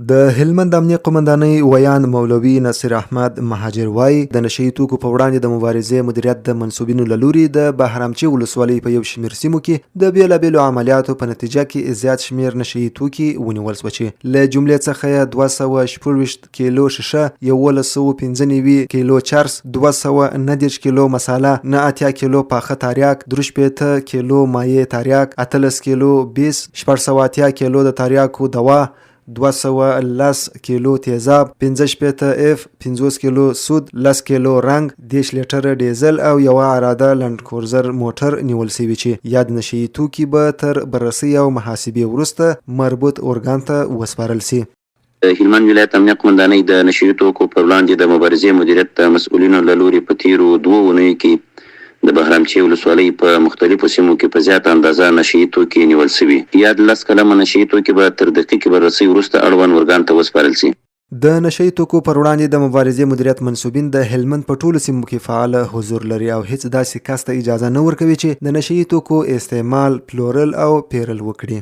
د هلمند امنیه قومندانۍ ویان مولوي نصیر احمد مهاجر وایي د نشه یي توکو په وړاندې د مبارزې مدیریت د منصوبینو له لوري د بهرامچی ولسوالۍ په یو شمېر سیمو کې د بېلابېلو عملیاتو په نتیجه کې زیات شمېر نشه یي توکي ونیول شوه چې له جملې څخه یې 226 کیلو شیشه، 1195 کیلو چرس، 219 کیلو مساله، 9 کیلو پاخه تاریاک، 3 کیلو مایع تاریاک، 18 کیلو بیس، 480 کیلو د تاریاکو دوا، 210 کیلو تیزاب، 15 اف، 50 کیلو سود، 10 کیلو رنګ، 10 لیټره ډیزل او یوه اراده لند کروزر موټر نیول شوي چې یاد نشه یي توکي به تر بررسۍ او محاسبې وروسته مربوط ارګان ته وسپارل شي. هلمند ولایت امنیه قومندانۍ د نشه یي توکو پر وړاندې د مبارزې مدیریت د مسؤلینو له لوري په تیرو 2 اونیو کې د بهرامچی ولسوالۍ په مختلفو سیمو کې په زیاته اندازه نشه یي توکي نیول شوي. یا د 10 کلمه نشه یي توکي به تر دقیقې بررسۍ وروسته اړوند ارګان ته وسپارل شي. د نشه یي توکو پر وړاندې د مبارزې مدیریت منصوبین د هلمند په ټولو سیمو کې فعال حضور لري او هیڅ داسې کس ته اجازه نه ورکوي چې د نشه یي توکو استعمال، پلورل او پیرل وکړي.